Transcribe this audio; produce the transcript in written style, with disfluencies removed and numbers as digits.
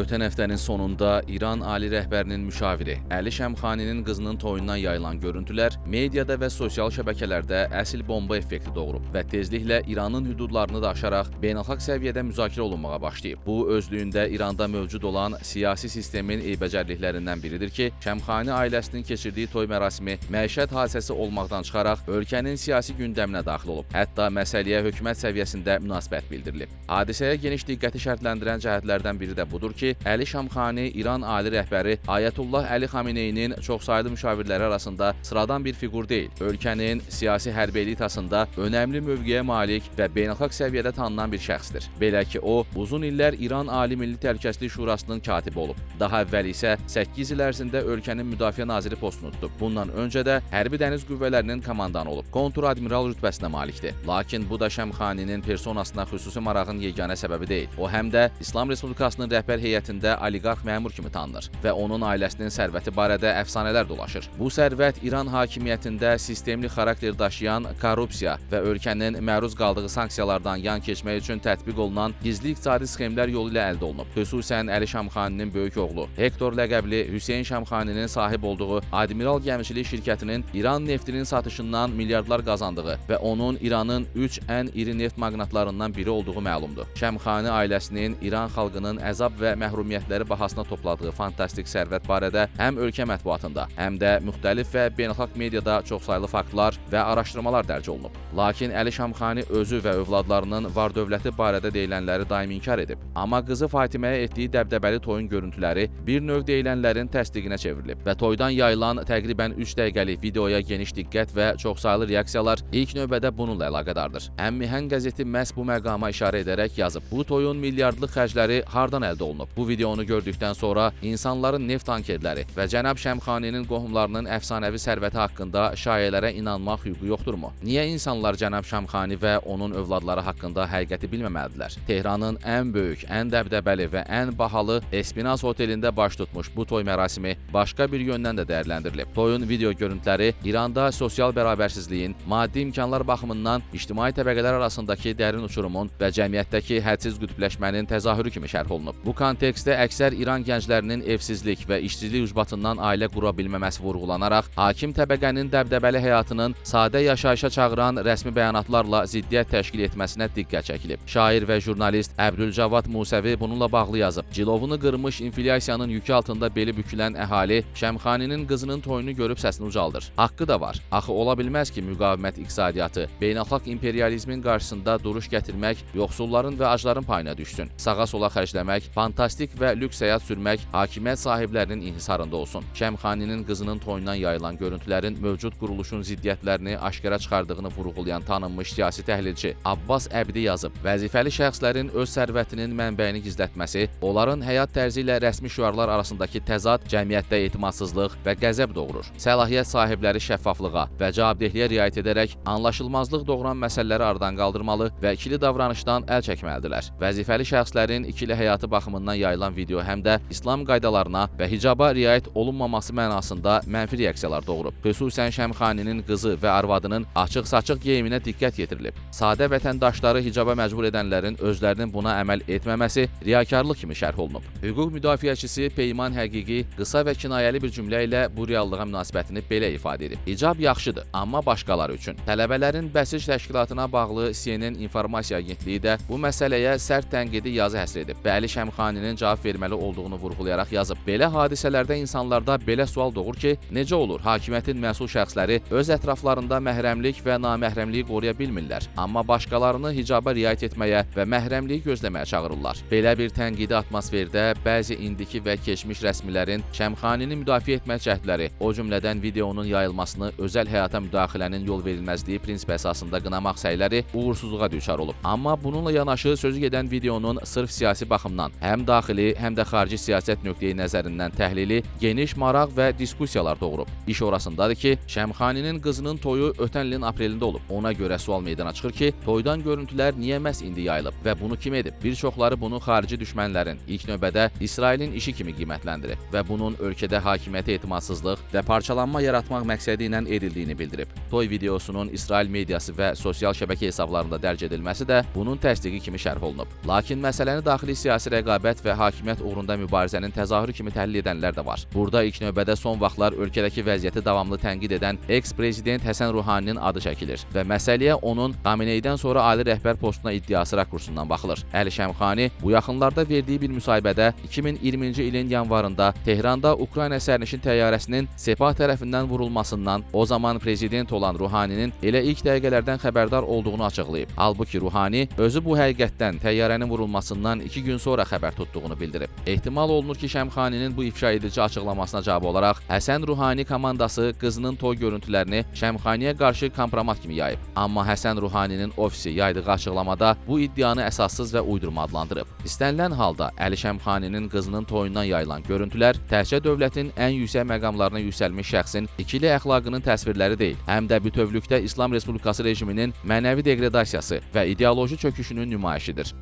Ötən həftənin sonunda İran ali rəhbərinin müşaviri Əli Şəmxaninin qızının toyundan yayılan görüntülər mediada və sosial şəbəkələrdə əsl bomba effekti doğurub və tezliklə İranın hüdudlarını da aşaraq beynəlxalq səviyyədə müzakirə olunmağa başlayıb. Bu, özlüyündə İranda mövcud olan siyasi sistemin eybəcərliklərindən biridir ki, Şəmxani ailəsinin keçirdiyi toy mərasimi məişət hadisəsi olmaqdan çıxaraq ölkənin siyasi gündəminə daxil olub. Hətta məsələyə hökumət səviyyəsində münasibət bildirilib. Hadisəyə geniş diqqəti şərtləndirən cəhətlərdən biri də budur ki, Əli Şəmxani İran ali rəhbəri Ayətullah Əli Xameneyinin çoxsaylı müşavirləri arasında sıradan bir fiqur deyil. Ölkənin siyasi hərbi elitasında önəmli mövqeyə malik və beynəlxalq səviyyədə tanınan bir şəxsdir. Belə ki, o, uzun illər İran Ali Milli Təhlükəsizlik Şurasının katibi olub. Daha əvvəl isə 8 il ərzində ölkənin müdafiə naziri postunu tutub. Bundan öncə də hərbi dəniz qüvvələrinin komandanı olub. Kontur-admiral rütbəsinə malikdir. Lakin bu da Şəmxaninin personasına xüsusi marağın yeganə səbəbi deyil. O, həm də İslam Respublikasının rəhbər heyətində oliqarx məmur kimi tanınır və onun ailəsinin sərvəti barədə əfsanələr dolaşır. Bu sərvət İran hakimiyyətində sistemli xarakter daşıyan korrupsiya və ölkənin məruz qaldığı sanksiyalardan yan keçmək üçün tətbiq olunan gizli iqtisadi sxemlər yolu ilə əldə olunub. Xüsusən Əli Şəmxaninin böyük oğlu Hektor ləqəbli Hüseyn Şəmxaninin sahib olduğu Admiral Gəmiçilik şirkətinin İran neftinin satışından milyardlar qazandığı və onun İranın 3 ən iri neft maqnatlarından biri olduğu məlumdur. Şəmxani ailəsinin İran xalqının əzab və məhrumiyyətləri bahasına topladığı fantastik sərvət barədə həm ölkə mətbuatında, həm də müxtəlif və beynəlxalq mediada çoxsaylı faktlar və araşdırmalar dərc olunub. Lakin Əli Şəmxani özü və övladlarının var-dövləti barədə deyilənləri daim inkar edib. Amma qızı Fatiməyə etdiyi dəbdəbəli toyun görüntüləri bir növ deyilənlərin təsdiqinə çevrilib və toydan yayılan təqribən 3 dəqiqəlik videoya geniş diqqət və çoxsaylı reaksiyalar ilk növbədə bununla əlaqədardır. Əmmihən qəzeti məhz bu məqama işarə edərək yazıb, bu toyun milyardlıq xərcləri hardan əldə olunub? Bu videonu gördükdən sonra insanların neft tankerləri və cənab Şəmxaninin qohumlarının əfsanəvi sərvəti haqqında şayələrə inanmaq hüququ yoxdurmu? Niyə insanlar cənab Şəmxani və onun övladları haqqında həqiqəti bilməməlidirlər? Tehranın ən böyük, ən dəbdəbəli və ən bahalı Espinaz otelində baş tutmuş bu toy mərasimi başqa bir yöndən də dəyərləndirilib. Toyun video görüntüləri İranda sosial bərabərsizliyin, maddi imkanlar baxımından ictimai təbəqələr arasındakı dərin uçurumun və cəmiyyətdəki hədsiz qütbləşmənin təzahürü kimi şərh olunub. Bu kontekstdə əksər İran gənclərinin evsizlik və işsizlik ucbatından ailə qura bilməməsi vurğulanaraq, hakim təbəqənin dəbdəbəli həyatının sadə yaşayışa çağıran rəsmi bəyanatlarla ziddiyyət təşkil etməsinə diqqət çəkilib. Şair və jurnalist Əbdülcavad Musəvi bununla bağlı yazıb. Cilovunu qırmış inflyasiyanın yükü altında beli bükülən əhali Şəmxaninin qızının toyunu görüb səsini ucaldır. Haqqı da var. Axı ola bilməz ki, müqavimət iqtisadiyyatı, beynəlxalq imperializmin qarşısında duruş gətirmək, yoxsulların və acların payına düşsün. Sağa-sola xərcləmək, fantastik və lüks həyat sürmək hakimiyyət sahiblərinin inhisarında olsun. Şəmxaninin qızının toyundan yayılan görüntülərin mövcud quruluşun ziddiyyətlərini aşkara çıxardığını vurğulayan tanınmış siyasi təhlilçi Abbas Əbdi yazıb, vəzifəli şəxslərin öz sərvətinin mənbəyini gizlətməsi, onların həyat tərzi ilə rəsmi şüarlar arasındakı təzad cəmiyyətdə etimadsızlıq və qəzəb doğurur. Səlahiyyət sahibləri şəffaflığa və cavabdehliyə riayət edərək anlaşılmazlıq doğuran məsələləri aradan qaldırmalı və ikili davranışdan əl çəkməlidirlər. Vəzifəli şəxslərin ikili həyatı baxımından yayılan video həm də İslam qaydalarına və hicaba riayət olunmaması mənasında mənfi reaksiyalar doğurub. Xüsusən Şəmxaninin qızı və arvadının açıq-saçıq geyiminə diqqət yetirilib. Sadə vətəndaşları hicaba məcbur edənlərin özlərinin buna əməl etməməsi riyakarlıq kimi şərh olunub. Hüquq müdafiəçisi Peyman Həqiqi qısa və kinayəli bir cümlə ilə bu reallığa münasibətini belə ifadə edib. Hicab yaxşıdır, amma başqaları üçün. Tələbələrin bəsic təşkilatına bağlı CNN informasiya agentliyi də bu məsələyə sərt tənqidi yazı həsr edib və Əli Şəmxaninin cavab verməli olduğunu vurğulayaraq yazıb. Belə hadisələrdə insanlarda belə sual doğur ki, necə olur hakimiyyətin məsul şəxsləri öz ətraflarında məhrəmlik və naməhrəmliyi qoruya bilmirlər, amma başqalarını hicaba riayət etməyə və məhrəmliyi gözləməyə çağırırlar. Belə bir tənqidi atmosferdə bəzi indiki və keçmiş rəsmilərin Şəmxanini müdafiə etmək cəhdləri, o cümlədən videonun yayılmasını özəl həyata müdaxilənin yol verilməzliyi prinsipi əsasında qınamaq səyləri uğursuzluğa düçar olub. Amma bununla yanaşı sözü gedən videonun sırf siyasi baxımdan həm daxili, həm də xarici siyasət nöqteyi nəzərindən təhlili geniş maraq və diskussiyalar doğurub. İş orasındadır ki, Şəmxaninin qızının toyu ötən ilin aprelində olub. Ona görə sual meydana çıxır ki, toydan görüntülər niyə məhz indi yayılıb və bunu kim edib? Bir çoxları bunu xarici düşmənlərin, ilk növbədə İsrailin işi kimi qiymətləndirib və bunun ölkədə hakimiyyətə etimadsızlıq və parçalanma yaratmaq məqsədi ilə edildiyini bildirib. Toy videosunun İsrail mediası və sosial şəbəkə hesablarında dərc edilməsi də bunun təsdiqi kimi şərh olunub. Lakin məsələni daxili siyasi rəqabət və hakimiyyət uğrunda mübarizənin təzahürü kimi təhlil edənlər də var. Burada ilk növbədə son vaxtlar ölkədəki vəziyyəti davamlı tənqid edən eks-prezident Həsən Ruhaninin adı çəkilir və məsələyə onun Xameneydən sonra ali rəhbər postuna iddiası rakursundan baxılır. Əli Şəmxani bu yaxınlarda verdiyi bir müsahibədə 2020-ci ilin yanvarında Tehranda Ukrayna sərnişin təyyarəsinin Sepah tərəfindən vurulmasından o zaman prezident olan Ruhaninin elə ilk dəqiqələrdən xəbərdar olduğunu açıqlayıb. Halbuki Ruhani özü bu həqiqətdən təyyarənin vurulmasından 2 gün sonra xəbər tutduğunu bildirib. Ehtimal olunur ki, Şəmxaninin bu ifşa edici açıqlamasına cavab olaraq Həsən Ruhani komandası qızının toy görüntülərini Şəmxaniyə qarşı kompromat kimi yayıb. Amma Həsən Ruhaninin ofisi yaydığı açıqlamada bu iddianı əsassız və uydurma adlandırıb. İstənilən halda Əli Şəmxaninin qızının toyundan yayılan görüntülər təkcə dövlətin ən yüksək məqamlarına yüksəlmiş şəxsin ikili əxlaqının təsvirləri deyil, həm də bütövlükdə İslam Respublikası rejiminin mənəvi deqradasiyası və ideoloji çöküşünün nümayişidir.